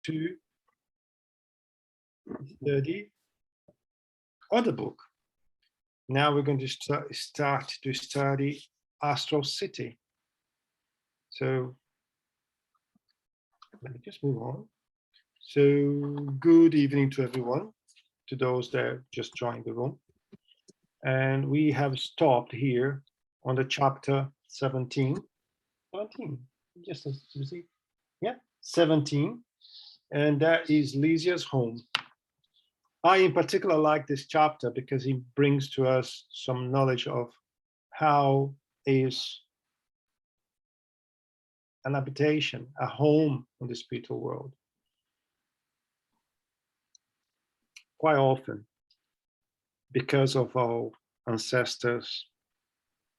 to study other book. Now we're going to start to study Astral City. So let me just move on. So good evening to everyone, to those that just joined the room. And we have stopped here on the chapter 17, just as you see, yeah, 17, and that is Lysia's home. I in particular like this chapter because he brings to us some knowledge of how is an habitation, a home in the spiritual world. Quite often, because of our ancestors,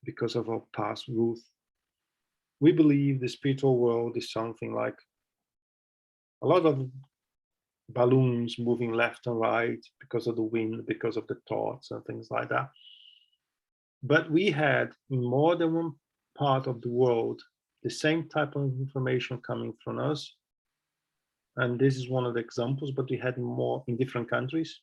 because of our past roots, we believe the spiritual world is something like a lot of balloons moving left and right because of the wind, because of the thoughts and things like that. But we had in more than one part of the world the same type of information coming from us. And this is one of the examples, but we had more in different countries,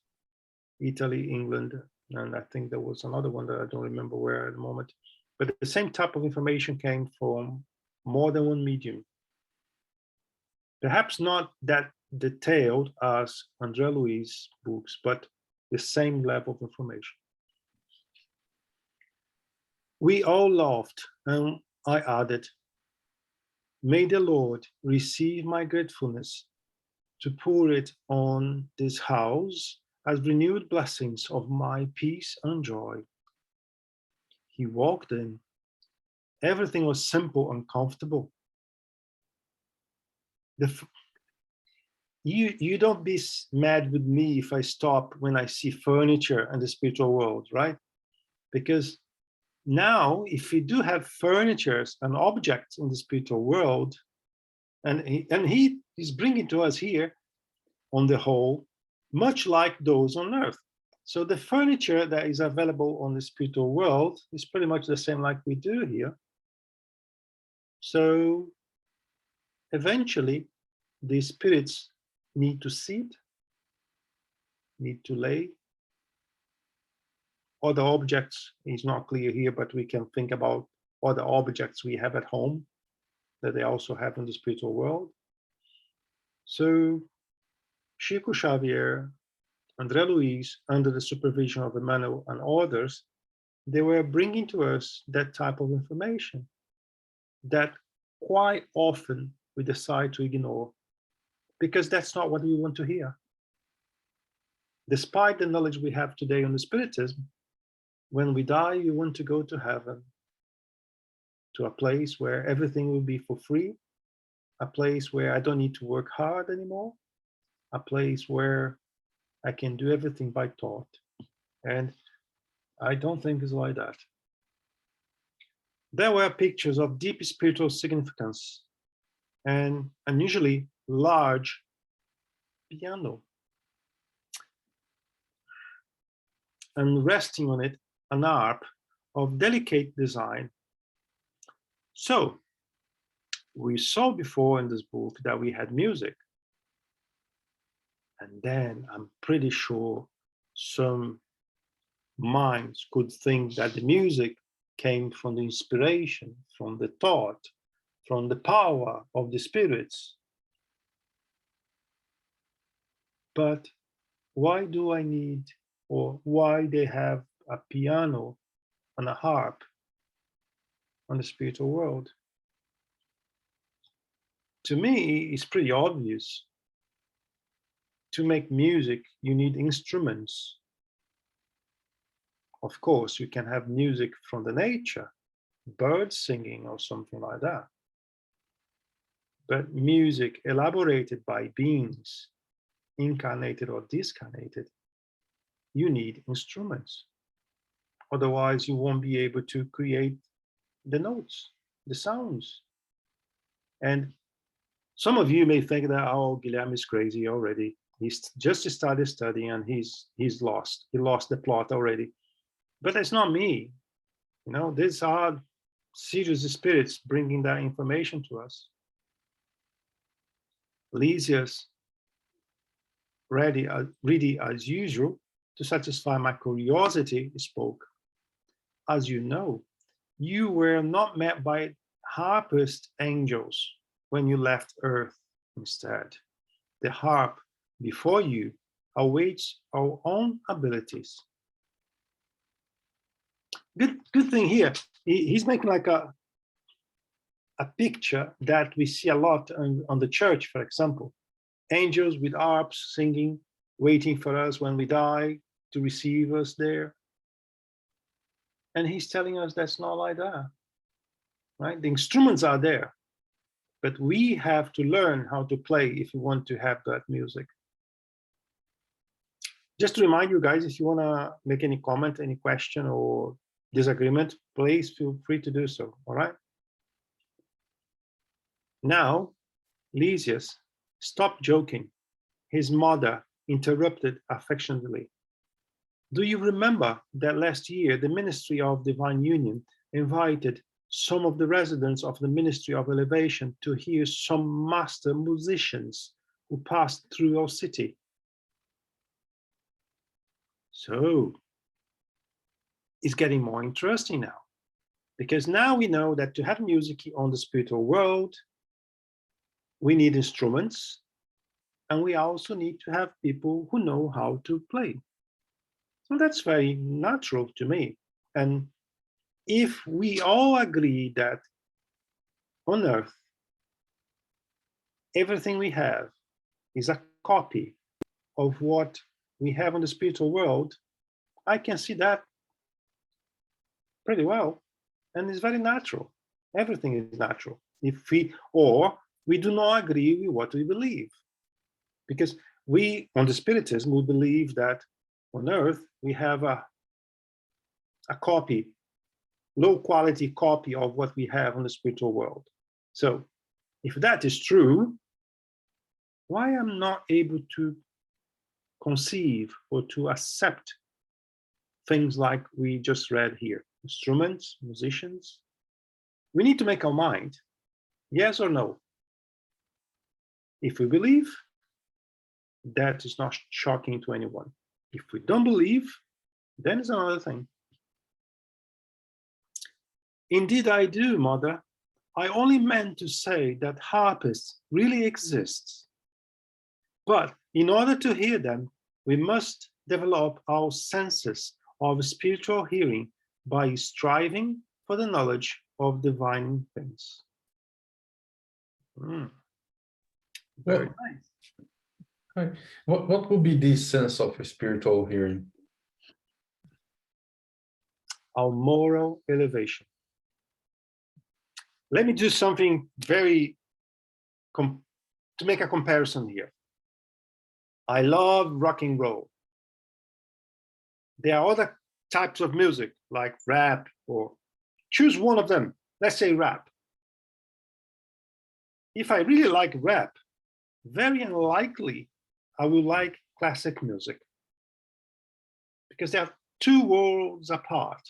Italy, England, and I think there was another one that I don't remember where at the moment. But the same type of information came from more than one medium. Perhaps not that detailed as Andre Luiz books, but the same level of information. We all laughed, and I added, "May the Lord receive my gratefulness to pour it on this house as renewed blessings of my peace and joy." He walked in. Everything was simple and comfortable. You don't be mad with me if I stop when I see furniture in the spiritual world, right? Because now, if we do have furnitures and objects in the spiritual world, and he is bringing to us here, on the whole, much like those on earth. So the furniture that is available on the spiritual world is pretty much the same like we do here. So eventually, the spirits need to sit, need to lay. Other objects is not clear here, but we can think about other objects we have at home that they also have in the spiritual world. So Chico Xavier, Andre Luiz, under the supervision of Emmanuel and others, they were bringing to us that type of information that quite often we decide to ignore, because that's not what we want to hear. Despite the knowledge we have today on the Spiritism, when we die, we want to go to heaven, to a place where everything will be for free, a place where I don't need to work hard anymore, a place where I can do everything by thought. And I don't think it's like that. There were pictures of deep spiritual significance and unusually large piano, and resting on it an harp of delicate design. So we saw before in this book that we had music. And then I'm pretty sure some minds could think that the music came from the inspiration, from the thought, from the power of the spirits. But why do I need, or why they have a piano and a harp on the spiritual world? To me, it's pretty obvious. To make music, you need instruments. Of course, you can have music from the nature, birds singing or something like that. But music elaborated by beings, incarnated or discarnated, you need instruments. Otherwise, you won't be able to create the notes, the sounds. And some of you may think that, oh, Guilherme is crazy already. He's just started studying and he's lost. He lost the plot already. But that's not me. You know, these are serious spirits bringing that information to us. Lysias ready as usual to satisfy my curiosity, spoke. As you know, you were not met by harpist angels when you left Earth. Instead, the harp before you awaits our own abilities. Good thing here. He's making like a picture that we see a lot on the church, for example. Angels with harps singing, waiting for us when we die to receive us there. And he's telling us that's not like that, right? The instruments are there, but we have to learn how to play if you want to have that music. Just to remind you guys, if you want to make any comment, any question or disagreement, please feel free to do so, all right? Now, Lysias, stop joking. His mother interrupted affectionately. Do you remember that last year the Ministry of Divine Union invited some of the residents of the Ministry of Elevation to hear some master musicians who passed through our city? So it's getting more interesting now, because now we know that to have music on the spiritual world, we need instruments, and we also need to have people who know how to play. So that's very natural to me. And if we all agree that on Earth, everything we have is a copy of what we have on the spiritual world, I can see that pretty well. And it's very natural. Everything is natural. If we do not agree with what we believe. Because we, on the Spiritism, we believe that on Earth, we have a copy, low quality copy of what we have on the spiritual world. So if that is true, why am I not able to conceive or to accept things like we just read here? Instruments, musicians. We need to make our mind, yes or no. If we believe, that is not shocking to anyone. If we don't believe, then it's another thing. Indeed I do, Mother. I only meant to say that harpists really exist. But in order to hear them, we must develop our senses of spiritual hearing by striving for the knowledge of divine things. Very nice. Okay. What would be the sense of spiritual hearing? Our moral elevation. Let me do something very, to make a comparison here. I love rock and roll. There are other types of music like rap, or choose one of them. Let's say rap. If I really like rap, very unlikely I will like classic music, because they are two worlds apart.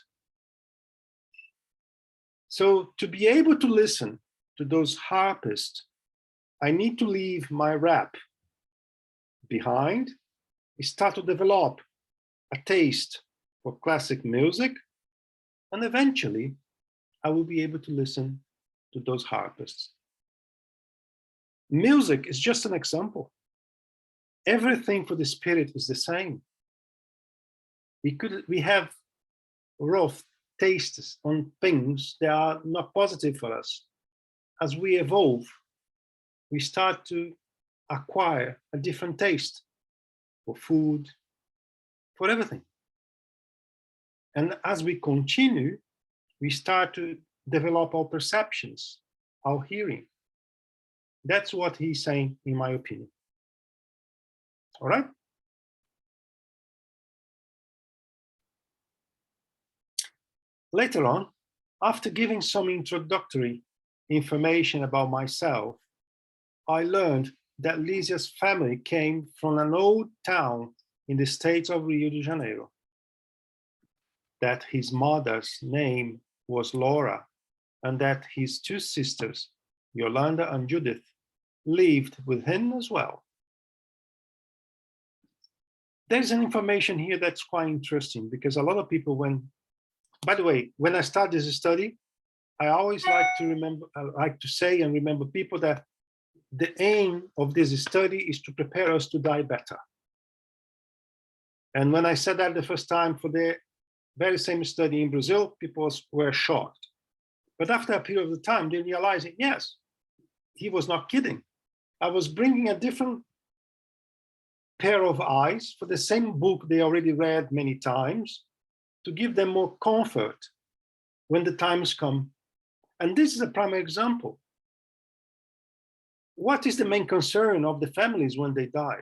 So to be able to listen to those harpists, I need to leave my rap behind, start to develop a taste for classic music, and eventually I will be able to listen to those harpists. Music is just an example. Everything for the spirit is the same. We have rough tastes on things that are not positive for us. As we evolve, we start to acquire a different taste for food, for everything. And as we continue, we start to develop our perceptions, our hearing. That's what he's saying, in my opinion. All right? Later on, after giving some introductory information about myself, I learned that Lysias' family came from an old town in the state of Rio de Janeiro, that his mother's name was Laura, and that his two sisters, Yolanda and Judith, lived with him as well. There's an information here that's quite interesting, because a lot of people, by the way, when I start this study, I always like to say and remember people that the aim of this study is to prepare us to die better. And when I said that the first time for the very same study in Brazil, people were shocked. But after a period of time, they realized, yes, he was not kidding. I was bringing a different pair of eyes for the same book they already read many times, to give them more comfort when the times come. And this is a prime example. What is the main concern of the families when they die?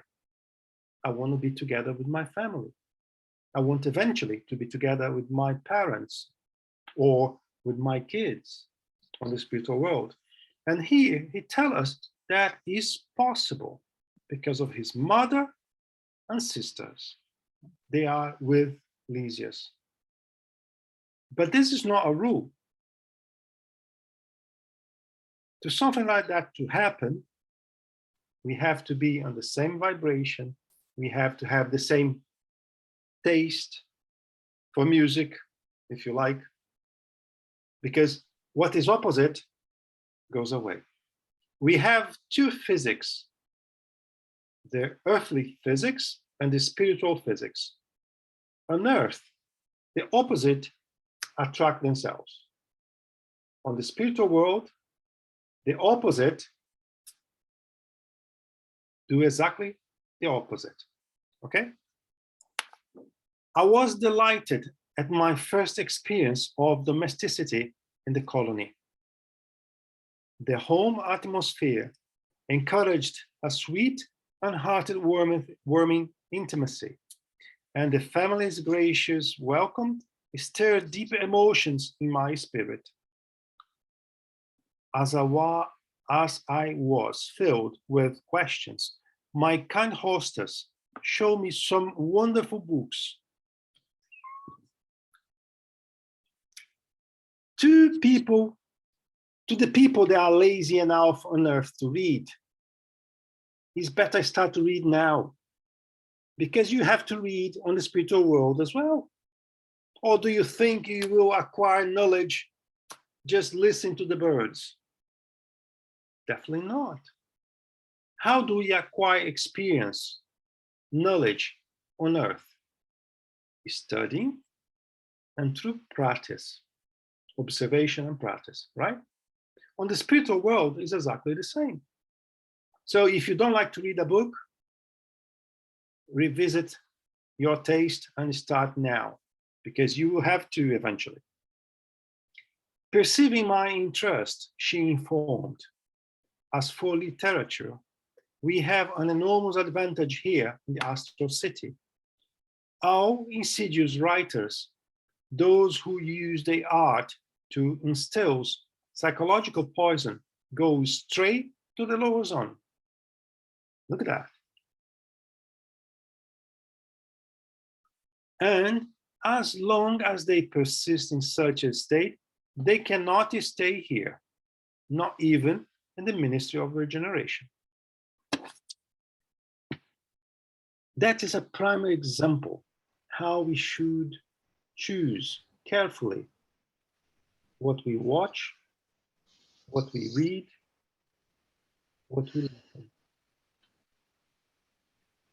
I want to be together with my family. I want eventually to be together with my parents or with my kids on the spiritual world. And here he tells us that is possible because of his mother and sisters. They are with Lysias. But this is not a rule. To something like that to happen, we have to be on the same vibration. We have to have the same taste for music, if you like, because what is opposite goes away. We have two physics, the earthly physics and the spiritual physics. On Earth, the opposite attract themselves. On the spiritual world, the opposite do exactly the opposite, okay? I was delighted at my first experience of domesticity in the colony. The home atmosphere encouraged a sweet and hearted warming intimacy, and the family's gracious welcome stirred deep emotions in my spirit. As I was filled with questions, my kind hostess showed me some wonderful books. To the people that are lazy enough on Earth to read, it's better start to read now, because you have to read on the spiritual world as well. Or do you think you will acquire knowledge just listening to the birds? Definitely not. How do we acquire experience, knowledge on Earth? Studying and through practice, observation and practice, right? On the spiritual world, it's exactly the same. So if you don't like to read a book, revisit your taste and start now, because you will have to eventually. Perceiving my interest, she informed, as for literature, we have an enormous advantage here in the Astral City. All insidious writers, those who use their art to instill psychological poison, go straight to the lower zone. Look at that. And as long as they persist in such a state, they cannot stay here, not even in the Ministry of Regeneration. That is a prime example how we should choose carefully what we watch, what we read, what we listen.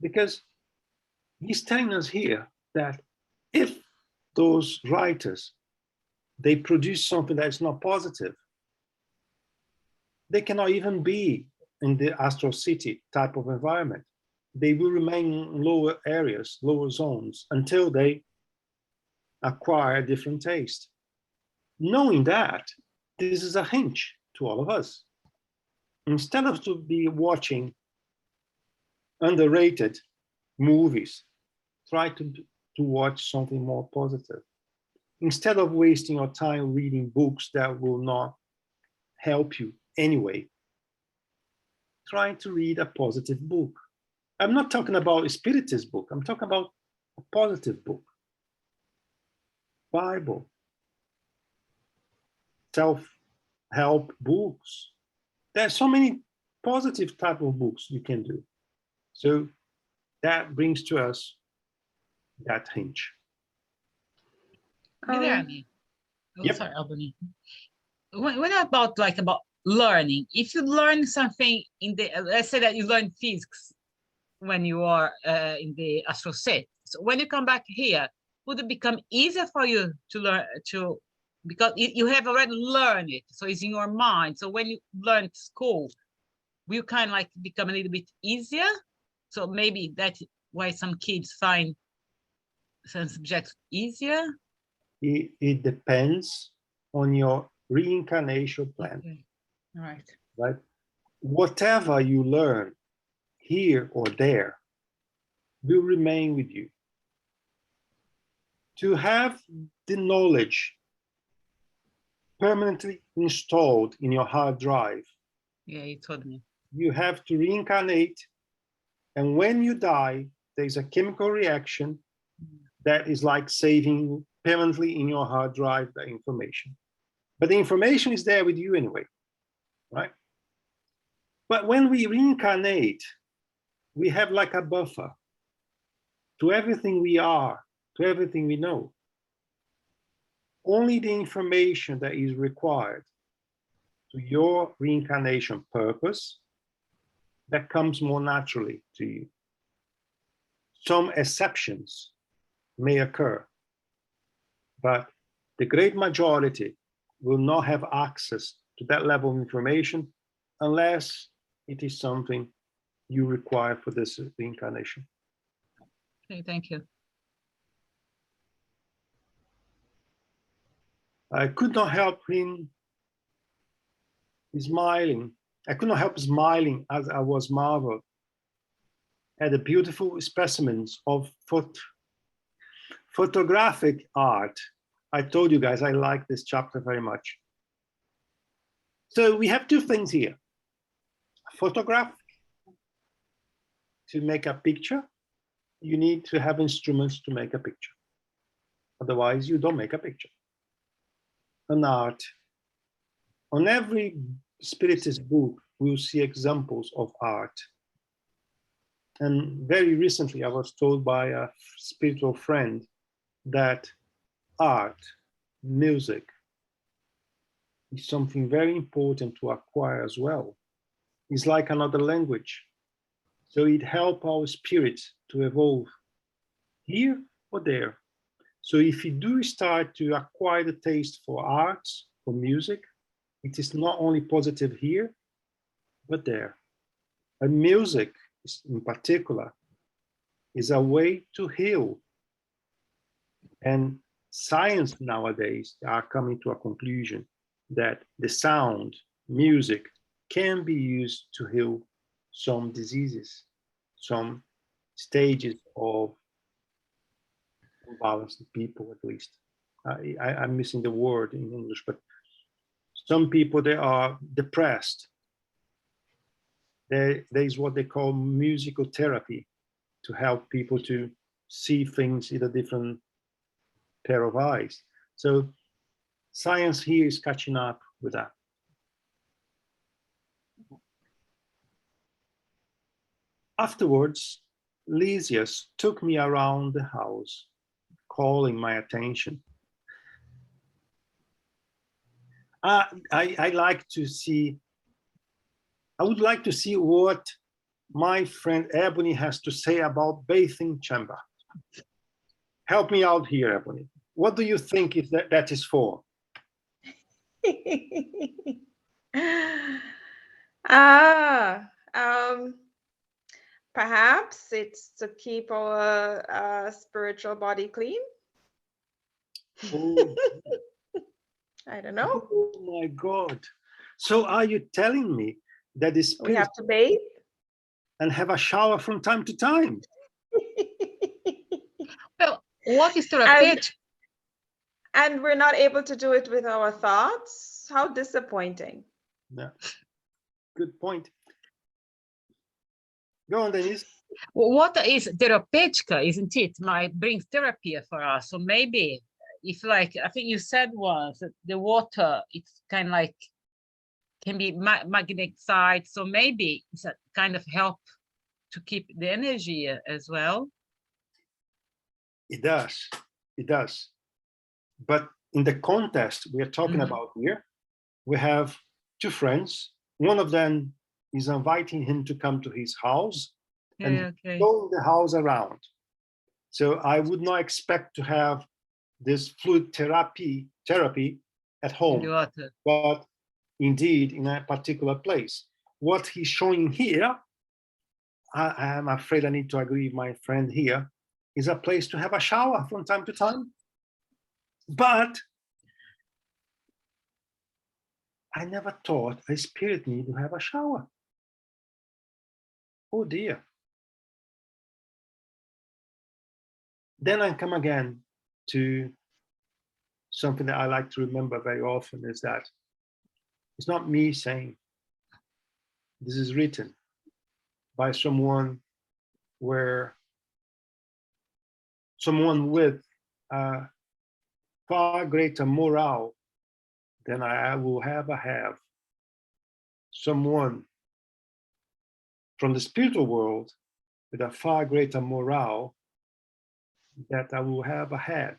Because he's telling us here that if those writers, they produce something that is not positive, they cannot even be in the Astral City type of environment. They will remain in lower areas, lower zones, until they acquire a different taste. Knowing that, this is a hint to all of us. Instead of to be watching underrated movies, try to watch something more positive. Instead of wasting your time reading books that will not help you anyway, try to read a positive book. I'm not talking about a Spiritist book, I'm talking about a positive book. Bible, self-help books. There's so many positive type of books you can do. So that brings to us that hinge. Guilherme, Yep. sorry, Albany. When about learning, if you learn something in the, let's say that you learn physics when you are in the Astral City, so when you come back here, would it become easier for you to learn because you have already learned it, so it's in your mind. So when you learn at school, will kind of like become a little bit easier? So maybe that's why some kids find some subjects easier. It depends on your reincarnation plan. Okay. All right. Right? Whatever you learn here or there will remain with you. To have the knowledge permanently installed in your hard drive, Yeah, you told me. you have to reincarnate, and when you die, there's a chemical reaction that is like saving permanently in your hard drive the information. But the information is there with you anyway, right? But when we reincarnate, we have like a buffer to everything we are, to everything we know. Only the information that is required to your reincarnation purpose that comes more naturally to you. Some exceptions may occur, but the great majority will not have access to that level of information unless it is something you require for this reincarnation. Okay, thank you. I could not help him smiling. I could not help smiling as I was marveled at the beautiful specimens of photographic art. I told you guys I like this chapter very much. So we have two things here. A photograph, to make a picture, you need to have instruments to make a picture. Otherwise, you don't make a picture. An art. On every Spiritist book, we'll see examples of art. And very recently, I was told by a spiritual friend that art, music, is something very important to acquire as well. It's like another language. So it helps our spirit to evolve here or there. So if you do start to acquire the taste for arts, for music, it is not only positive here, but there. And music, in particular, is a way to heal. And science nowadays are coming to a conclusion that the sound, music, can be used to heal some diseases, some stages of imbalanced people, at least. I'm missing the word in English, but some people, they are depressed. There is what they call musical therapy to help people to see things in a different pair of eyes. So science here is catching up with that. Afterwards, Lysias took me around the house, calling my attention. I like to see, I would like to see what my friend Ebony has to say about bathing chamber. Help me out here, Ebony. What do you think is that is for? Perhaps it's to keep our spiritual body clean. Oh. I don't know. Oh my God. So are you telling me that the spirit We have to bathe and have a shower from time to time? Well, what is therapeutic? And we're not able to do it with our thoughts? How disappointing. Yeah. Good point. Go on, Denise. Water is therapeutic, isn't it? Brings therapy for us. So maybe if, like, I think you said once that the water, it's kind of like can be magnetized. So maybe it's a kind of help to keep the energy as well. It does. It does. But in the contest we are talking about here, we have two friends. One of them is inviting him to come to his house and showing the house around. So I would not expect to have this fluid therapy at home, but indeed in a particular place. What he's showing here, I am afraid I need to agree with my friend here, is a place to have a shower from time to time. But I never thought a spirit need to have a shower. Oh dear. Then I come again to something that I like to remember very often, is that it's not me saying, this is written by someone with a far greater morale than I will ever have. Someone from the spiritual world with a far greater morale that I will have had.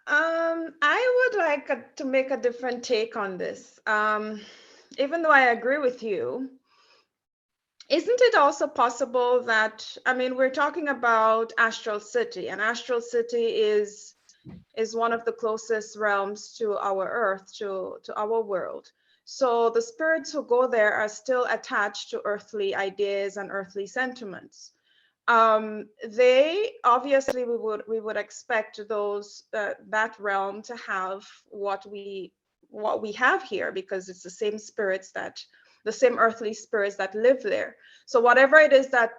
I would like to make a different take on this. Even though I agree with you, isn't it also possible that, I mean, we're talking about Astral City, and Astral City is one of the closest realms to our Earth, to our world. So the spirits who go there are still attached to earthly ideas and earthly sentiments. They obviously, we would expect those that realm to have what we have here, because it's the same spirits the same earthly spirits that live there. So whatever it is that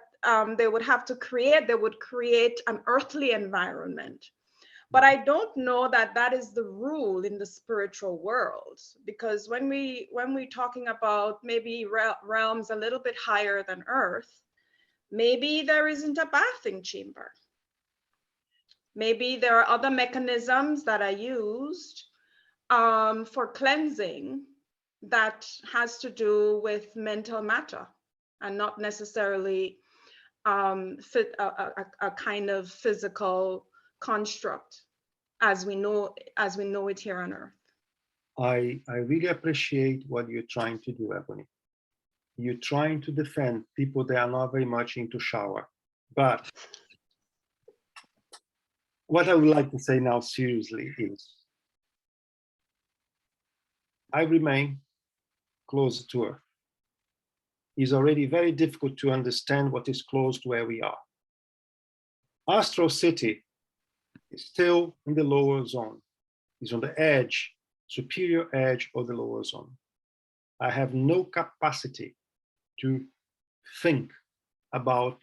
they would have to create, they would create an earthly environment. But I don't know that that is the rule in the spiritual world, because when we're talking about maybe realms a little bit higher than Earth, maybe there isn't a bathing chamber. Maybe there are other mechanisms that are used for cleansing that has to do with mental matter, and not necessarily a kind of physical construct as we know it here on Earth. I really appreciate what you're trying to do, Ebony. You're trying to defend people that are not very much into shower. But what I would like to say now seriously is, I remain close to Earth. It's already very difficult to understand what is close to where we are. Astral City is still in the lower zone. It's on the edge, superior edge of the lower zone. I have no capacity to think about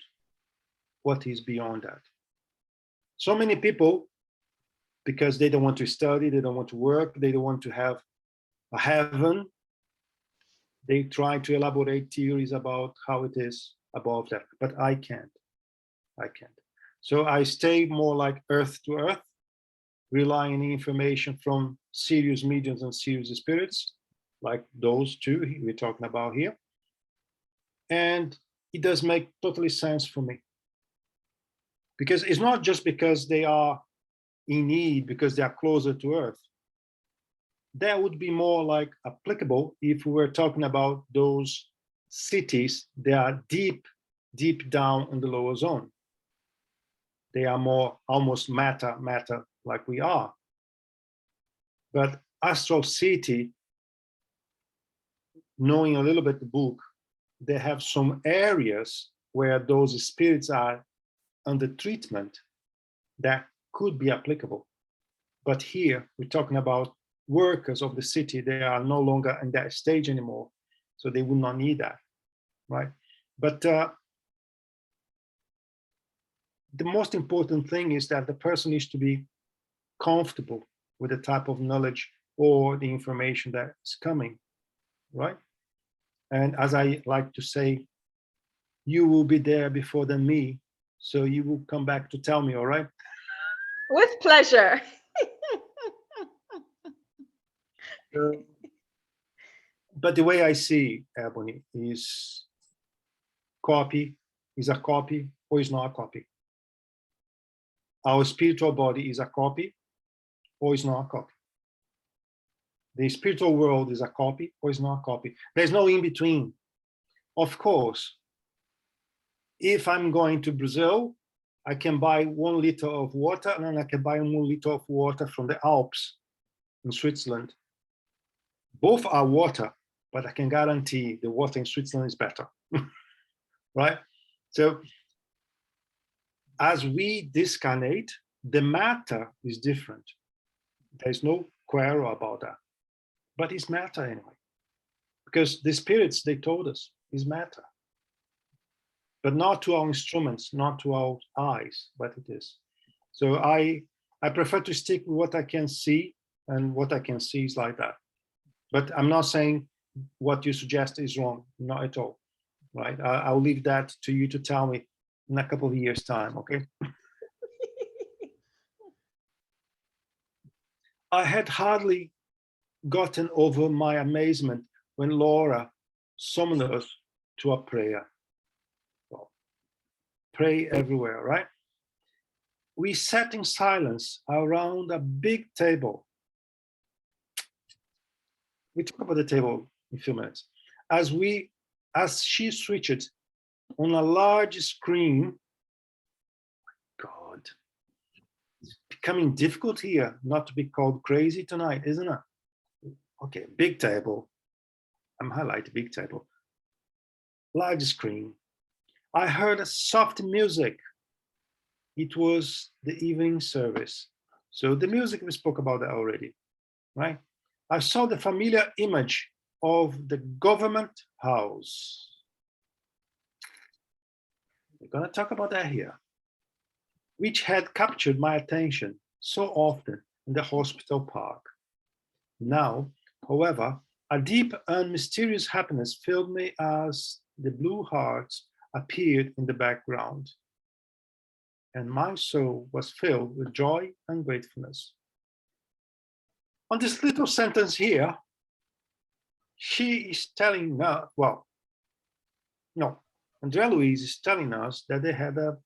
what is beyond that. So many people, because they don't want to study, they don't want to work, they don't want to have a heaven, they try to elaborate theories about how it is above that, but I can't. So I stay more like earth to earth, relying on information from serious mediums and serious spirits, like those two we're talking about here. And it does make totally sense for me. Because it's not just because they are in need, because they are closer to Earth. That would be more like applicable if we were talking about those cities that are deep down in the lower zone. They are more almost matter like we are. But Astral City, knowing a little bit the book, they have some areas where those spirits are under treatment that could be applicable. But here we're talking about workers of the city. They are no longer in that stage anymore, so they would not need that, right? But the most important thing is that the person needs to be comfortable with the type of knowledge or the information that is coming, right? And as I like to say, you will be there before than me, so you will come back to tell me, all right? With pleasure. But the way I see Ebony is a copy or is not a copy. Our spiritual body is a copy or is not a copy. The spiritual world is a copy or is not a copy. There's no in between. Of course, if I'm going to Brazil, I can buy 1 liter of water, and then I can buy 1 liter of water from the Alps in Switzerland. Both are water, but I can guarantee the water in Switzerland is better, right? So as we discarnate, the matter is different. There's no quarrel about that, but it's matter anyway, because the spirits, they told us, is matter. But not to our instruments, not to our eyes, but it is. So I prefer to stick with what I can see, and what I can see is like that. But I'm not saying what you suggest is wrong, not at all, right? I'll leave that to you to tell me in a couple of years' time, okay? I had hardly gotten over my amazement when Laura summoned us to a prayer. Pray everywhere, right? We sat in silence around a big table. We talk about the table in a few minutes. As she switched on a large screen, God, it's becoming difficult here not to be called crazy tonight, isn't it? Okay, big table. I'm highlighting big table. Large screen. I heard a soft music. It was the evening service. So the music, we spoke about that already, right? I saw the familiar image of the government house. We're gonna talk about that here, which had captured my attention so often in the hospital park. Now, however, a deep and mysterious happiness filled me as the blue hearts appeared in the background, and my soul was filled with joy and gratefulness. On this little sentence here, she is telling us, well, no, Andre Luiz is telling us that they had a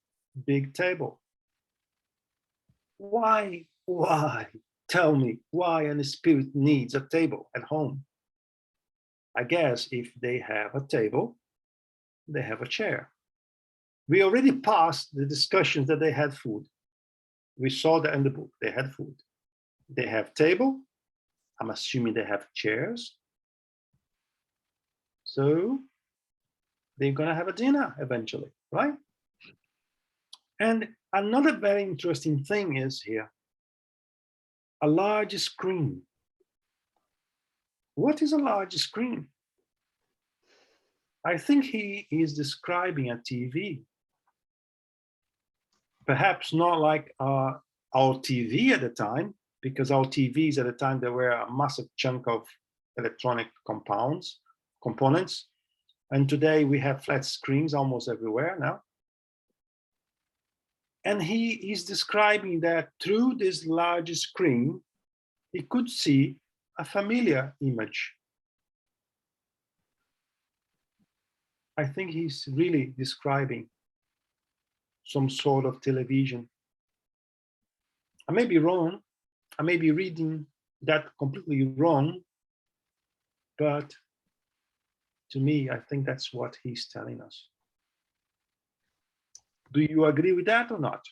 big table. Why, tell me, why an spirit needs a table at home? I guess if they have a table, they have a chair. We already passed the discussions that they had food. We saw that in the book, they had food. They have table. I'm assuming they have chairs. So they're gonna have a dinner eventually, right? And another very interesting thing is here, a large screen. What is a large screen? I think he is describing a TV. Perhaps not like our TV at the time, because our TVs at the time, they were a massive chunk of electronic components. And today we have flat screens almost everywhere now. And he is describing that through this large screen, he could see a familiar image. I think he's really describing some sort of television. I may be wrong. I may be reading that completely wrong, but to me, I think that's what he's telling us. Do you agree with that or not?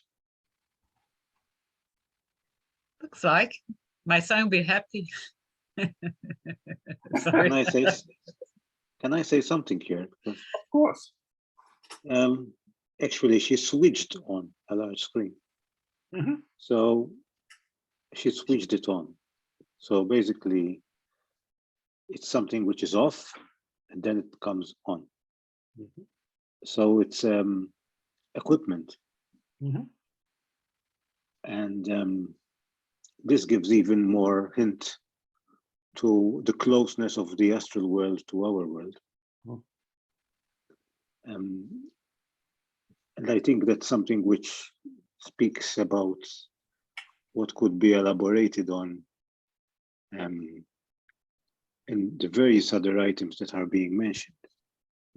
Looks like my son will be happy. Can I say something here? Of course. Actually, she switched on a large screen. Mm-hmm. So she switched it on. So basically, it's something which is off, and then it comes on. Mm-hmm. So it's equipment. Mm-hmm. And this gives even more hint to the closeness of the astral world to our world. Oh. And I think that's something which speaks about what could be elaborated on in the various other items that are being mentioned.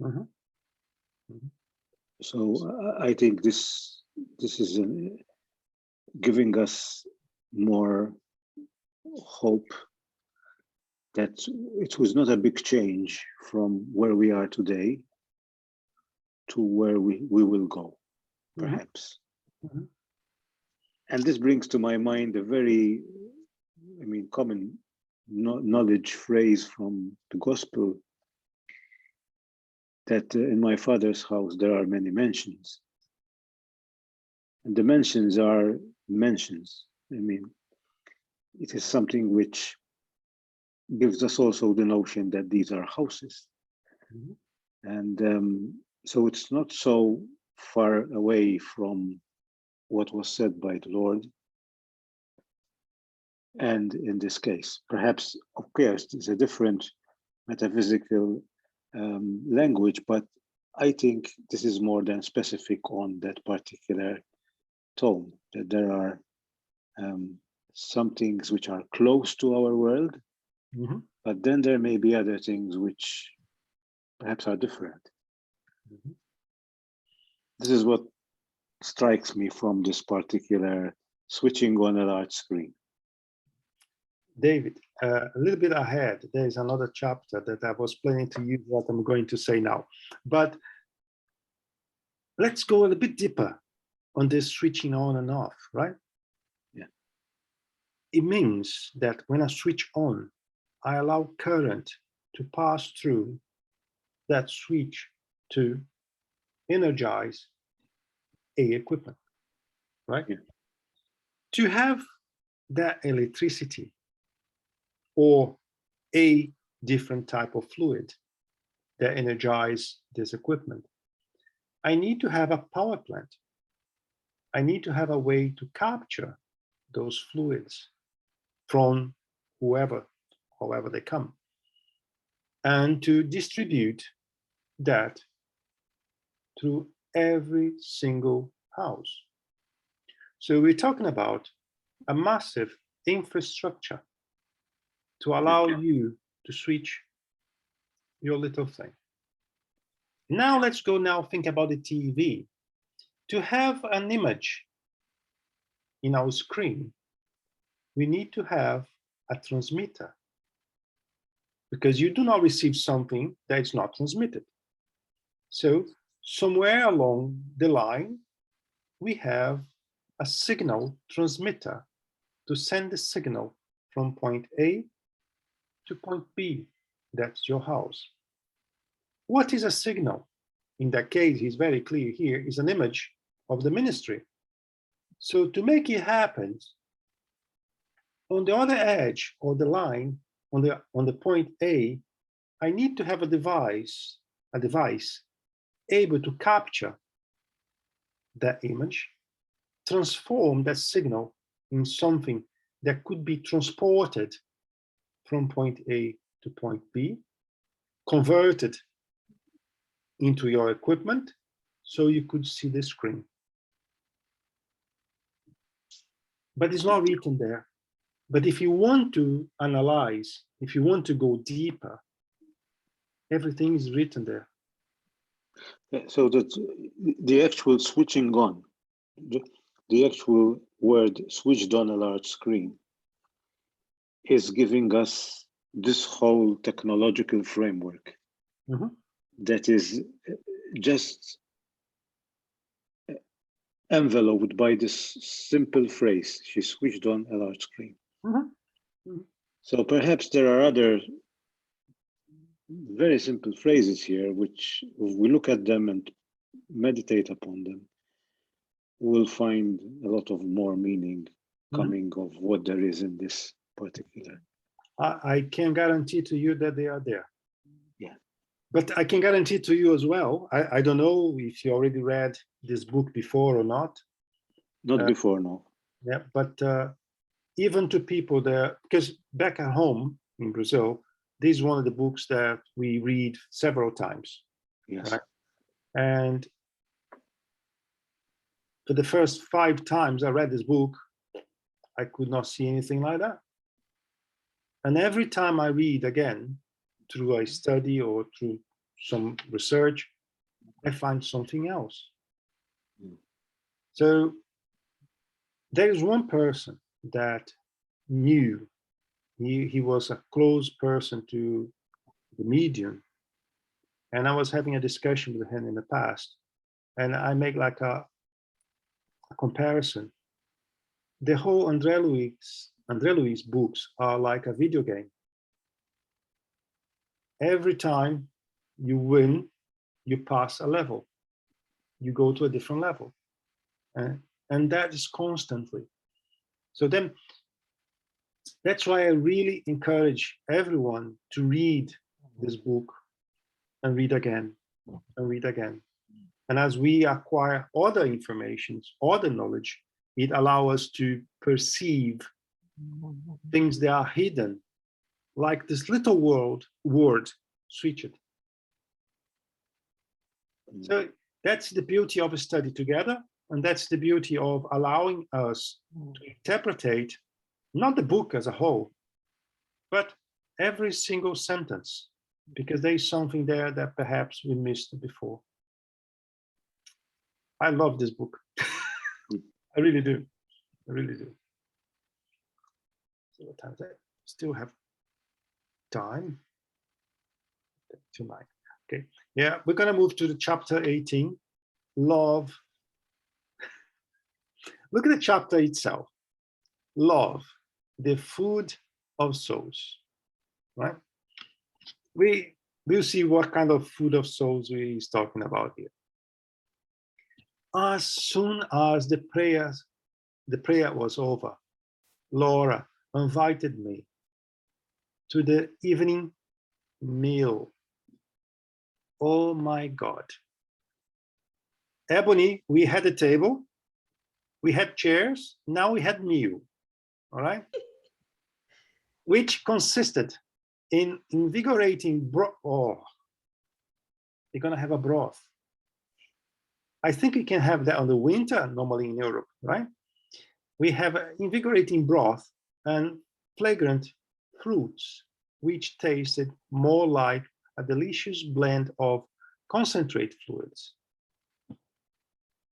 Mm-hmm. Mm-hmm. So I think this is giving us more hope that it was not a big change from where we are today to where we will go, perhaps. Mhm. And this brings to my mind a very, common knowledge phrase from the gospel, that in my Father's house there are many mansions. And the mansions are mansions. It is something which gives us also the notion that these are houses. Mhm. And so it's not so far away from what was said by the Lord. And in this case, perhaps, of course, it's a different metaphysical language, but I think this is more than specific on that particular tone, that there are some things which are close to our world, Mhm. but then there may be other things which perhaps are different. Mhm. This is what strikes me from this particular switching on a large screen. David, a little bit ahead, there is another chapter that I was planning to use what I'm going to say now. But let's go a little bit deeper on this switching on and off, right? Yeah. It means that when I switch on, I allow current to pass through that switch to energize a equipment, right? Yeah. To have that electricity or a different type of fluid that energize this equipment, I need to have a power plant. I need to have a way to capture those fluids from however they come, and to distribute that through every single house. So we're talking about a massive infrastructure to allow you to switch your little thing. Now let's go think about the TV. To have an image in our screen, we need to have a transmitter, because you do not receive something that is not transmitted. So somewhere along the line, we have a signal transmitter to send the signal from point A to point B. That's your house. What is a signal? In that case, it's very clear here, is an image of the ministry. So to make it happen, on the other edge of the line, on the point A, I need to have a device able to capture that image, transform that signal in something that could be transported from point A to point B, converted into your equipment so you could see the screen. But it's not written there. But if you want to analyze, if you want to go deeper, everything is written there. So that the actual switching on, the actual word switched on a large screen is giving us this whole technological framework that is just enveloped by this simple phrase, she switched on a large screen. So perhaps there are other very simple phrases here, which if we look at them and meditate upon them, we'll find a lot of more meaning coming of what there is in this particular. I can guarantee to you that they are there. Yeah. But I can guarantee to you as well, I don't know if you already read this book before or not. Not before, no. Yeah, but even to people that, because back at home in Brazil, this is one of the books that we read several times. Yes. Right? And for the first 5 times I read this book, I could not see anything like that. And every time I read again, through a study or through some research, I find something else. Mm. So there is one person that knew, he was a close person to the medium, and I was having a discussion with him in the past, and I make like a comparison. The whole Andre Luiz books are like a video game. Every time you win, you pass a level, you go to a different level, and that is constantly. So then that's why I really encourage everyone to read this book and read again and read again. And as we acquire other informations, other knowledge, it allows us to perceive things that are hidden, like this little word, switch it. So that's the beauty of a study together, and that's the beauty of allowing us to interpret not the book as a whole, but every single sentence, because there is something there that perhaps we missed before. I love this book. I really do. I really do. So what time is it? Still have time tonight. Okay. Yeah, we're going to move to the chapter 18, love. Look at the chapter itself. Love, the food of souls, right? We'll see what kind of food of souls he's talking about here. As soon as the prayer was over, Laura invited me to the evening meal. Oh my God. Ebony, we had a table, we had chairs, now we had meal, all right? Which consisted in invigorating broth. Oh, you're gonna have a broth. I think we can have that on the winter, normally in Europe, right? We have invigorating broth and flagrant fruits, which tasted more like a delicious blend of concentrate fluids.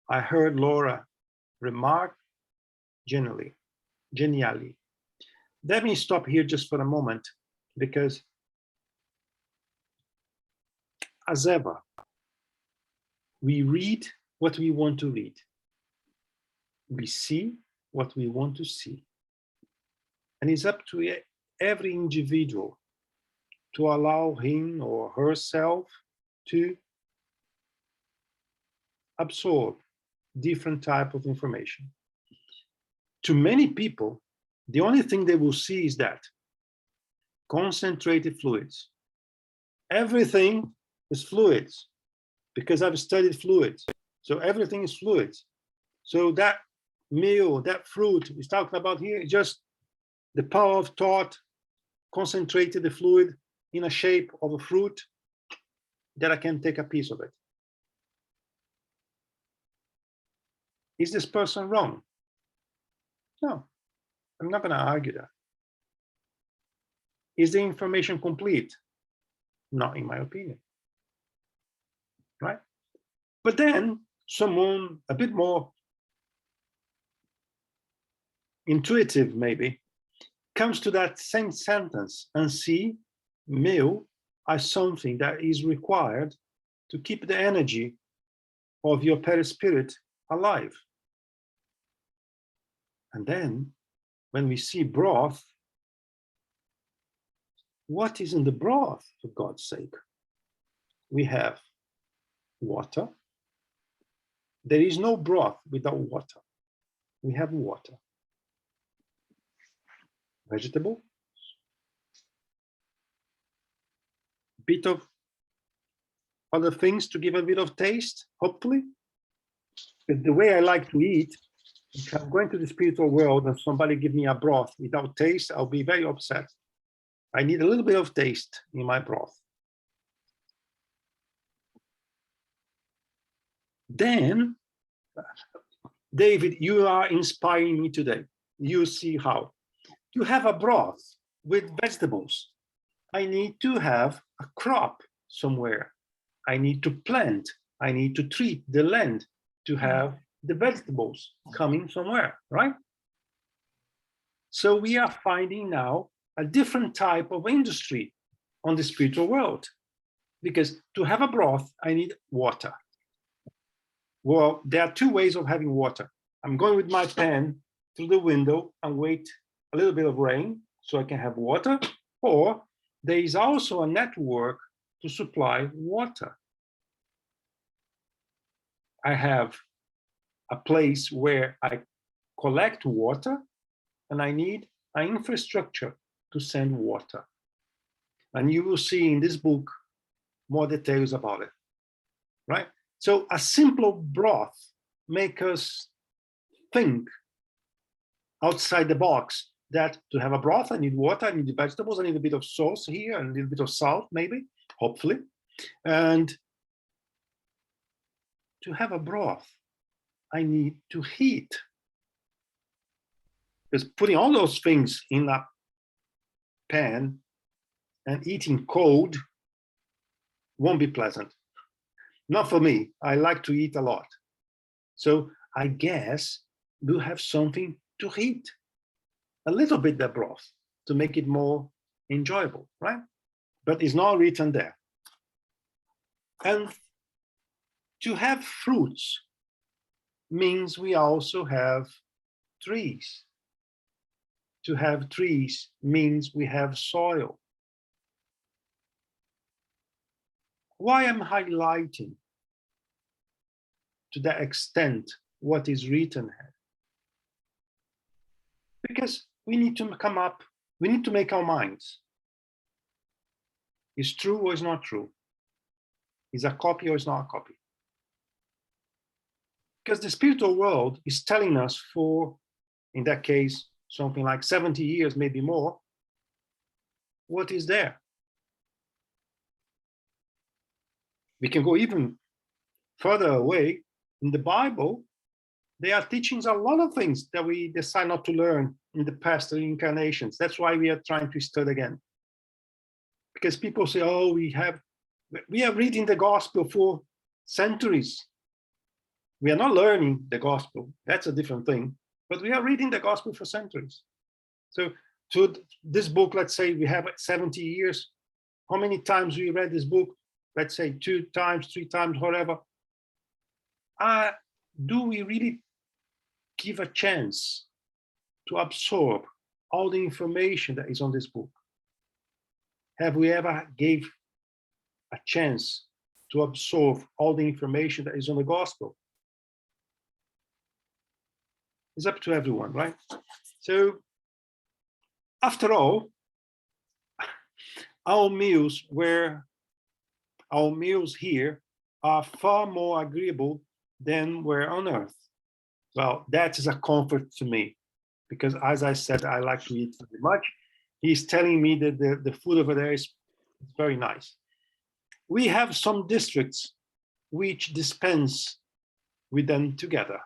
I heard Laura remark genially. Let me stop here just for a moment, because as ever, we read what we want to read. We see what we want to see. And it's up to every individual to allow him or herself to absorb different type of information. To many people, the only thing they will see is that concentrated fluids. Everything is fluids, because I've studied fluids. So everything is fluids. So that meal, that fruit is talking about here is just the power of thought, concentrated the fluid in a shape of a fruit that I can take a piece of it. Is this person wrong? No, I'm not going to argue that. Is the information complete? Not in my opinion, right? But then someone a bit more intuitive maybe comes to that same sentence and see meal as something that is required to keep the energy of your perispirit alive. And then when we see broth, what is in the broth, for God's sake? We have water. There is no broth without water. We have water. Vegetable. Bit of other things to give a bit of taste, hopefully. But the way I like to eat, if I'm going to the spiritual world and somebody give me a broth without taste, I'll be very upset. I need a little bit of taste in my broth. Then, David, you are inspiring me today. You see how. To have a broth with vegetables, I need to have a crop somewhere. I need to plant I need to treat the land to have the vegetables coming somewhere, right? So we are finding now a different type of industry on the spiritual world, because to have a broth, I need water. Well, there are two ways of having water. I'm going with my pen through the window and wait a little bit of rain so I can have water, or there is also a network to supply water. I have a place where I collect water, and I need an infrastructure to send water. And you will see in this book more details about it, right? So a simple broth makes us think outside the box that to have a broth, I need water, I need the vegetables, I need a bit of sauce here, and a little bit of salt, maybe, hopefully. And to have a broth, I need to heat. Because putting all those things in a pan and eating cold won't be pleasant. Not for me. I like to eat a lot. So I guess we'll have something to heat. A little bit the broth to make it more enjoyable, right? But it's not written there. And to have fruits means we also have trees. To have trees means we have soil. Why I'm highlighting to that extent what is written here? Because we need to come up, we need to make our minds. Is true or is not true? Is a copy or is not a copy? Because the spiritual world is telling us for, in that case, something like 70 years, maybe more, what is there. We can go even further away. In the Bible, they are teaching a lot of things that we decide not to learn in the past incarnations. That's why we are trying to study again. Because people say, oh, we are reading the gospel for centuries. We are not learning the gospel. That's a different thing. But we are reading the gospel for centuries. So to this book, let's say we have 70 years. How many times we read this book? Let's say 2 times, 3 times, whatever. Do we really give a chance to absorb all the information that is on this book? Have we ever gave a chance to absorb all the information that is on the gospel? It's up to everyone, right? So, after all, our meals here are far more agreeable than were on earth. Well, that is a comfort to me, because as I said, I like to eat very much. He's telling me that the food over there is very nice. We have some districts which dispense with them together.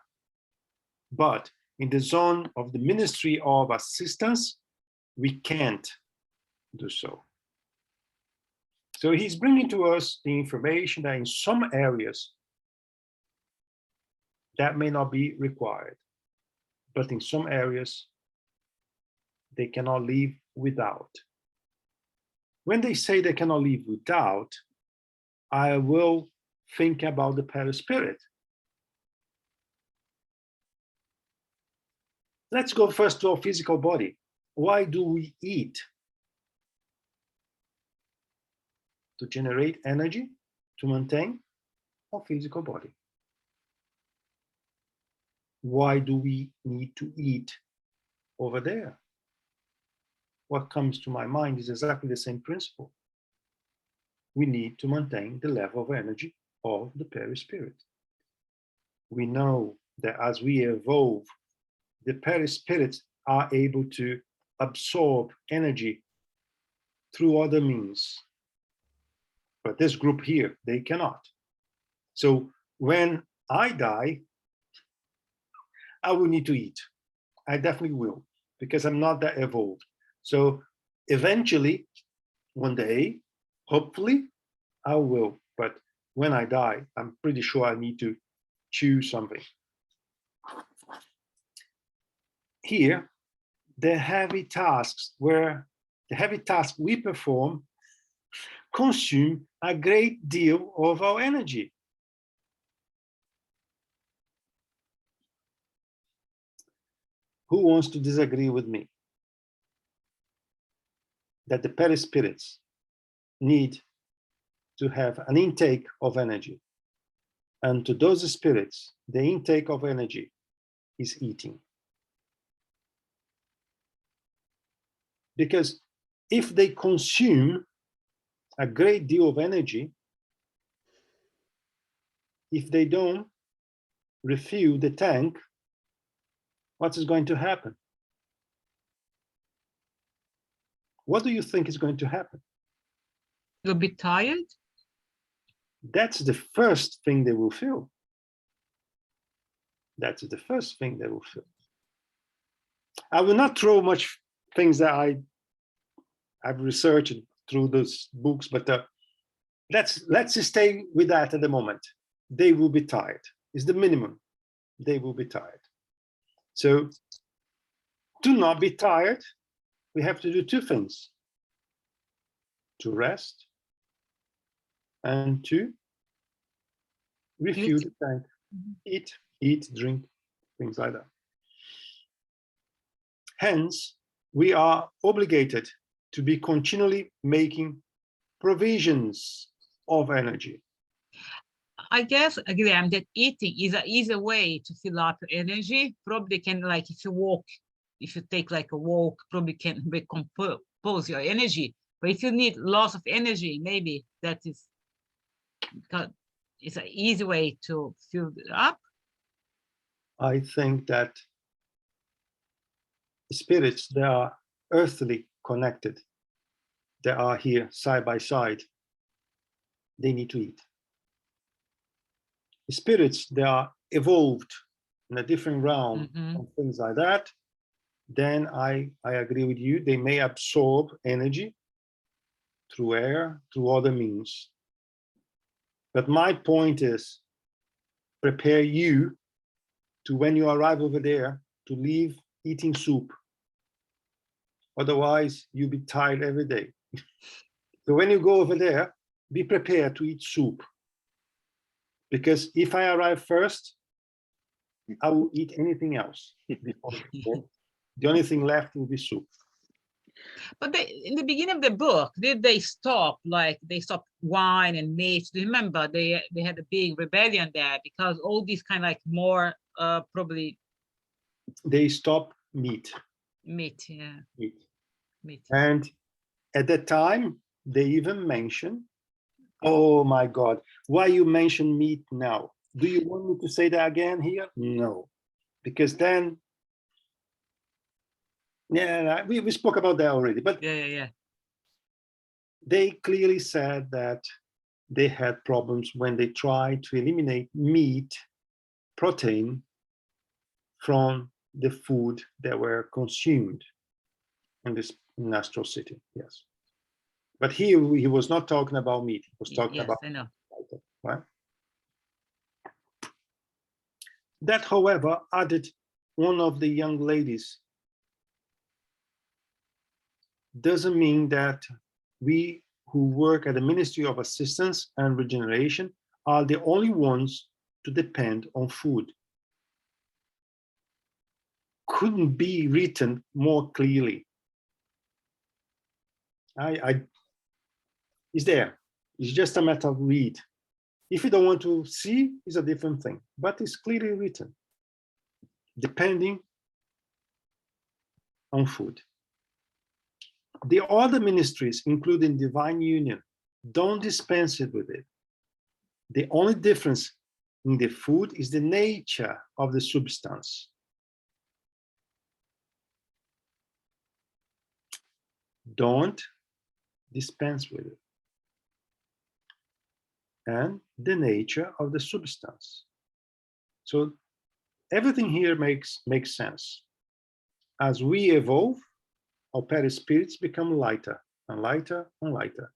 But in the zone of the Ministry of Assistance, we can't do so. So he's bringing to us the information that in some areas that may not be required, but in some areas they cannot live without. When they say they cannot live without, I will think about the Perispirit. Let's go first to our physical body. Why do we eat? To generate energy, to maintain our physical body. Why do we need to eat over there? What comes to my mind is exactly the same principle. We need to maintain the level of energy of the Perispirit. We know that as we evolve, the Perispirits are able to absorb energy through other means. But this group here, they cannot. So when I die, I will need to eat. I definitely will, because I'm not that evolved. So eventually, one day, hopefully, I will. But when I die, I'm pretty sure I need to choose something. Here, the heavy tasks we perform consume a great deal of our energy. Who wants to disagree with me that the perispirits need to have an intake of energy, and to those spirits the intake of energy is eating? Because if they consume a great deal of energy, if they don't refuel the tank, what is going to happen? What do you think is going to happen? You'll be tired. That's the first thing they will feel. That's the first thing they will feel. I will not throw much things that I've researched through those books, but let's stay with that at the moment. They will be tired. It's the minimum. They will be tired. So to not be tired, we have to do two things: to rest and to refuel the tank. Eat, drink, things like that. Hence, we are obligated to be continually making provisions of energy. I guess, Guilherme, that eating is an easy way to fill up your energy. Probably can, like, if you walk, if you take like a walk, probably can recompose your energy. But if you need lots of energy, maybe that is because it's an easy way to fill it up. I think that spirits, they are earthly connected. They are here side by side. They need to eat. Spirits, they are evolved in a different realm and things like that. Then I agree with you. They may absorb energy through air, through other means. But my point is, prepare you to, when you arrive over there, to leave eating soup. Otherwise, you'll be tired every day. So when you go over there, be prepared to eat soup. Because if I arrive first, I will eat anything else. The only thing left will be soup. But in the beginning of the book, did they stop? Like they stopped wine and meat? Do you remember they had a big rebellion there because all these kind of like more probably. They stopped meat. Meat, yeah. Meat. And at that time, they even mentioned, oh my God, why you mention meat now? Do you want me to say that again here? No, because then, yeah, we spoke about that already, but yeah. They clearly said that they had problems when they tried to eliminate meat, protein from the food that were consumed in this Astral City, yes. But here he was not talking about meat, he was talking about, I know. Right? That, however, added one of the young ladies. Doesn't mean that we who work at the Ministry of Assistance and Regeneration are the only ones to depend on food. Couldn't be written more clearly. It's there. It's just a matter of read. If you don't want to see, it's a different thing, but it's clearly written, depending on food. The other ministries, including Divine Union, don't dispense it with it. The only difference in the food is the nature of the substance. Don't dispense with it. And the nature of the substance. So everything here makes sense. As we evolve, our perispirits become lighter and lighter and lighter.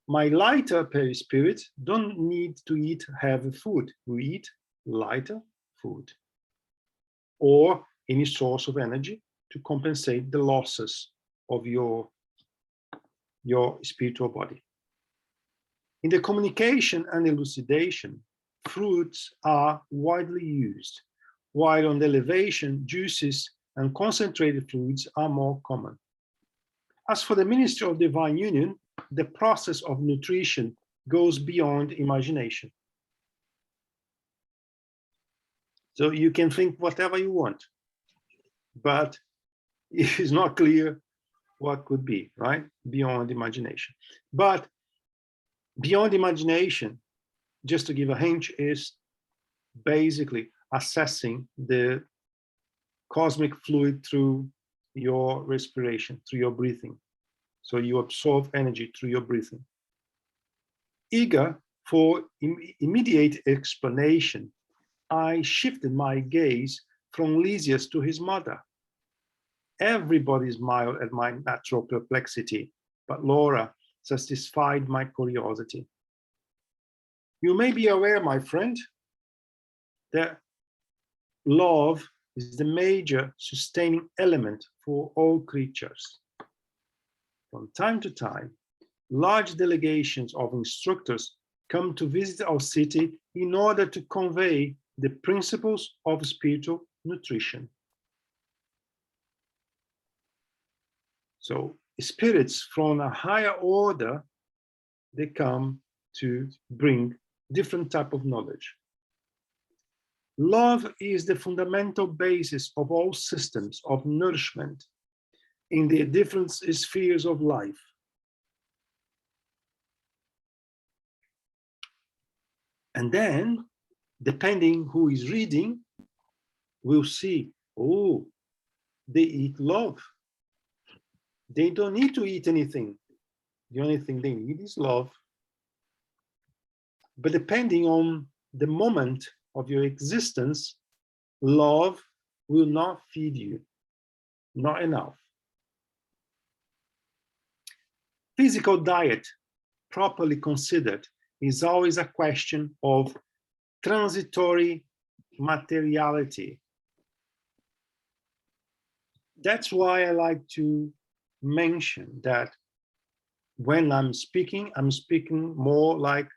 My lighter perispirit don't need to eat heavy food. We eat lighter food or any source of energy to compensate the losses of your spiritual body. In the communication and elucidation, fruits are widely used, while on the elevation, juices and concentrated fluids are more common. As for the ministry of divine union, the process of nutrition goes beyond imagination. So you can think whatever you want, but it is not clear what could be, right? Beyond imagination. But beyond imagination, just to give a hint, is basically assessing the cosmic fluid through your respiration, through your breathing. So you absorb energy through your breathing. Eager for immediate explanation, I shifted my gaze from Lysias to his mother. Everybody smiled at my natural perplexity, but Laura satisfied my curiosity. You may be aware, my friend, that love is the major sustaining element for all creatures. From time to time, large delegations of instructors come to visit our city in order to convey the principles of spiritual nutrition. So spirits from a higher order, they come to bring different type of knowledge. Love is the fundamental basis of all systems of nourishment in the different spheres of life. And then, depending who is reading, we'll see, oh, they eat love. They don't need to eat anything. The only thing they need is love. But depending on the moment of your existence, love will not feed you, not enough. Physical diet, properly considered, is always a question of transitory materiality. That's why I like to mention that when I'm speaking more like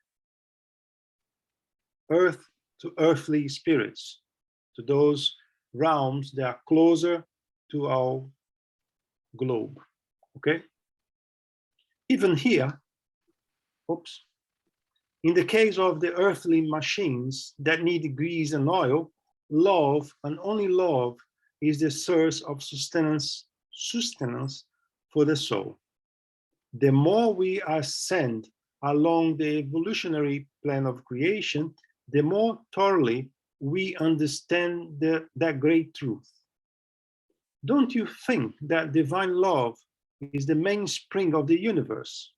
earth to earthly spirits, to those realms that are closer to our globe, okay? Even here, oops, in the case of the earthly machines that need grease and oil, love and only love is the source of sustenance for the soul. The more we ascend along the evolutionary plan of creation, the more thoroughly we understand that great truth. Don't you think that divine love is the mainspring of the universe?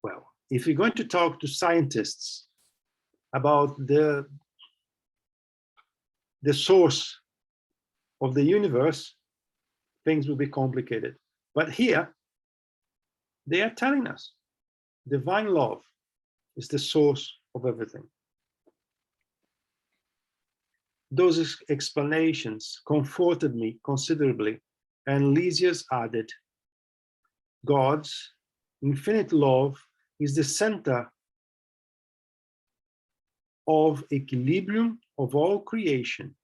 Well, if you're going to talk to scientists about the source of the universe, things will be complicated. But here, they are telling us divine love is the source of everything. Those explanations comforted me considerably, and Lysias added, God's infinite love is the center of equilibrium of all creation.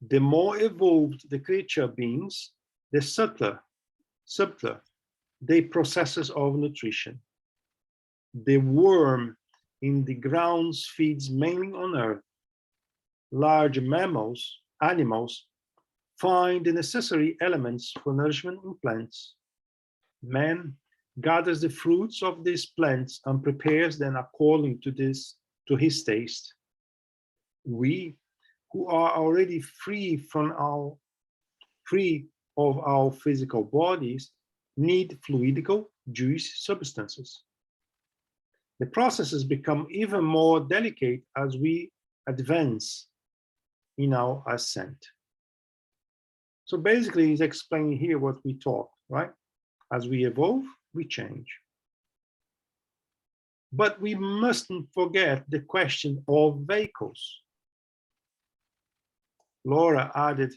The more evolved the creature beings, the subtler the processes of nutrition. The worm in the grounds feeds mainly on earth. Large animals find the necessary elements for nourishment in plants. Man gathers the fruits of these plants and prepares them according to his taste. We, who are already free of our physical bodies, need fluidical, juice substances. The processes become even more delicate as we advance in our ascent. So basically, he's explaining here what we taught, right? As we evolve, we change. But we mustn't forget the question of vehicles. Laura added,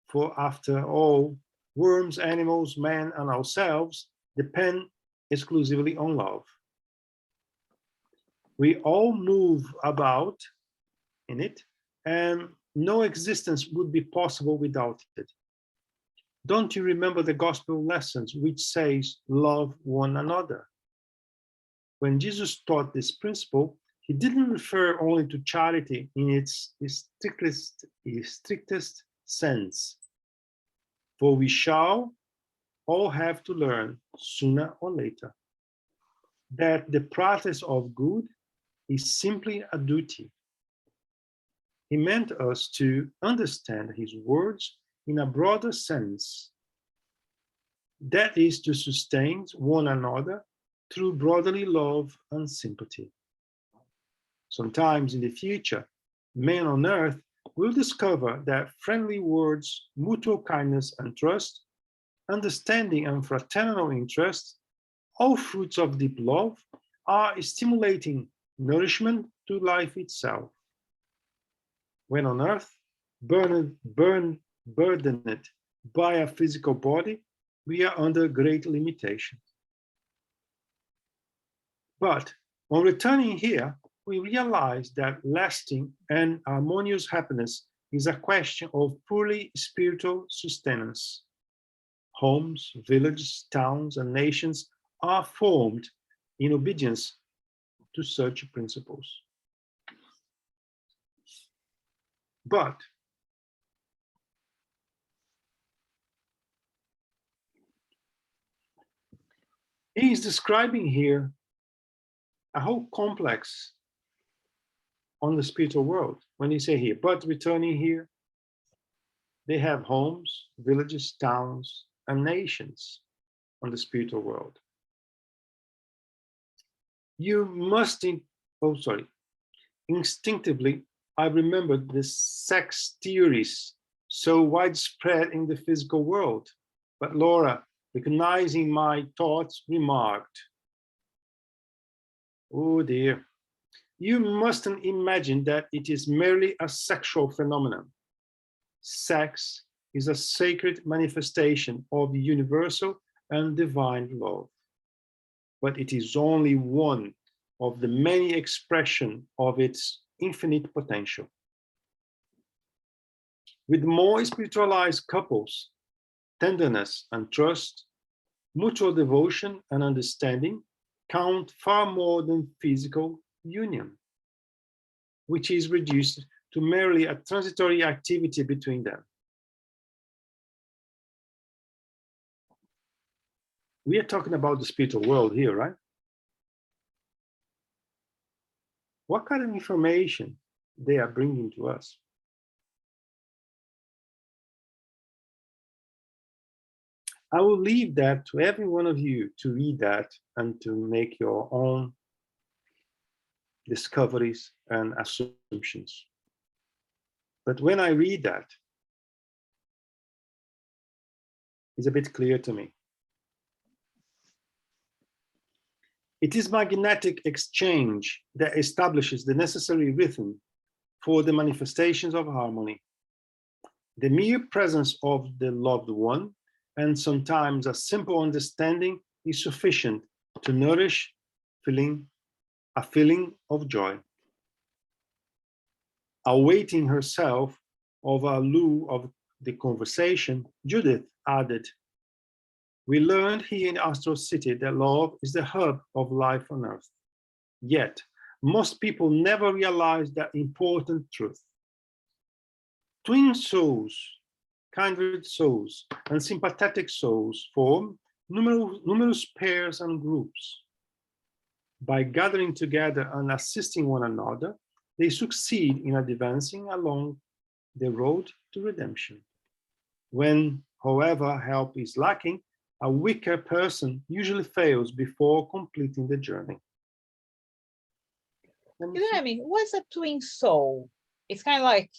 for after all, worms, animals, man, and ourselves depend exclusively on love. We all move about in it, and no existence would be possible without it. Don't you remember the gospel lessons which says, love one another? When Jesus taught this principle, he didn't refer only to charity in its strictest sense. For we shall all have to learn, sooner or later, that the practice of good is simply a duty. He meant us to understand his words in a broader sense. That is to sustain one another through brotherly love and sympathy. Sometimes in the future, men on earth will discover that friendly words, mutual kindness and trust, understanding and fraternal interest, all fruits of deep love, are stimulating nourishment to life itself. When on earth, burdened by a physical body, we are under great limitation. But on returning here, we realize that lasting and harmonious happiness is a question of purely spiritual sustenance. Homes, villages, towns, and nations are formed in obedience to such principles. But he is describing here a whole complex on the spiritual world. When he say here, but returning here, they have homes, villages, towns, and nations on the spiritual world. You must, instinctively, I remembered the sex theories so widespread in the physical world. But Laura, recognizing my thoughts, remarked, oh dear, you mustn't imagine that it is merely a sexual phenomenon. Sex is a sacred manifestation of universal and divine love. But it is only one of the many expressions of its infinite potential. With more spiritualized couples, tenderness and trust, mutual devotion and understanding count far more than physical union, which is reduced to merely a transitory activity between them. We are talking about the spiritual world here, right? What kind of information they are bringing to us? I will leave that to every one of you to read that and to make your own discoveries and assumptions. But when I read that, it's a bit clear to me. It is magnetic exchange that establishes the necessary rhythm for the manifestations of harmony. The mere presence of the loved one, and sometimes a simple understanding, is sufficient to nourish a feeling of joy. Awaiting herself of a lieu of the conversation, Judith added, we learned here in Astral City that love is the hub of life on earth. Yet, most people never realize that important truth. Twin souls, kindred souls, and sympathetic souls form numerous pairs and groups. By gathering together and assisting one another, they succeed in advancing along the road to redemption. When, however, help is lacking, a weaker person usually fails before completing the journey. Guilherme, what's a twin soul? It's kind of like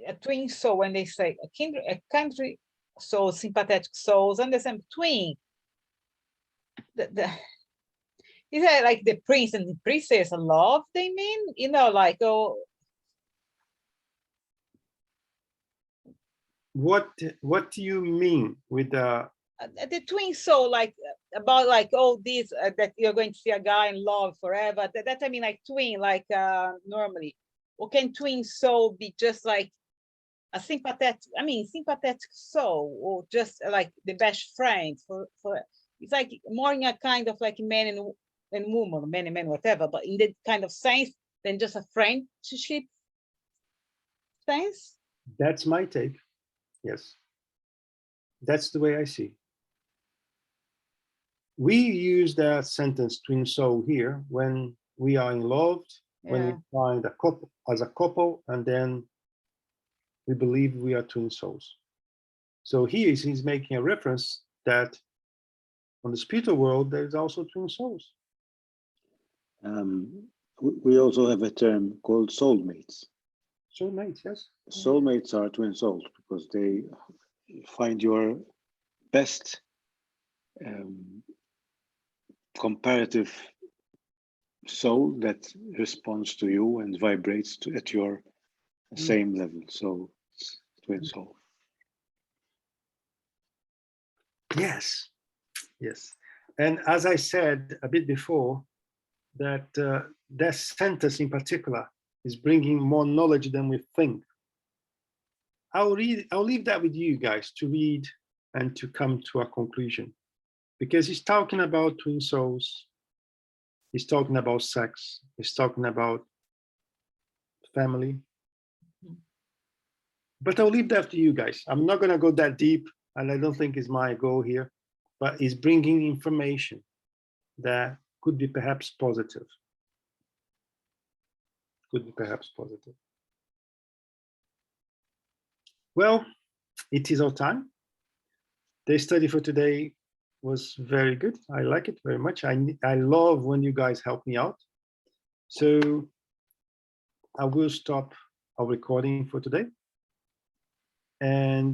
a twin soul when they say a souls, sympathetic souls, and the same twin. Is that like the prince and the princess love? They mean, you know, like, oh, What do you mean with the the twin soul, like about like all these that you're going to see a guy in love forever. That I mean, like twin, like normally, or can twin soul be just like a sympathetic? I mean, sympathetic soul, or just like the best friend for? It's like more in a kind of like man and woman, man and man, whatever, but in that kind of sense than just a friendship sense. That's my take. Yes. That's the way I see. We use that sentence twin soul here when we are in love, when we find a couple as a couple, and then we believe we are twin souls. So he's making a reference that on the spiritual world, there's also twin souls. We also have a term called soulmates. Soulmates, yes. Soulmates are twin souls because they find your best comparative soul that responds to you and vibrates at your same level. So it's twin soul. Yes, yes. And as I said a bit before, that that sentence in particular is bringing more knowledge than we think. I'll leave that with you guys to read and to come to a conclusion, because he's talking about twin souls, he's talking about sex, he's talking about family. But I'll leave that to you guys. I'm not going to go that deep, and I don't think it's my goal here, but he's bringing information that could be perhaps positive. Could be perhaps positive. Well, it is our time. The study for today was very good. I like it very much. I love when you guys help me out. So I will stop our recording for today. And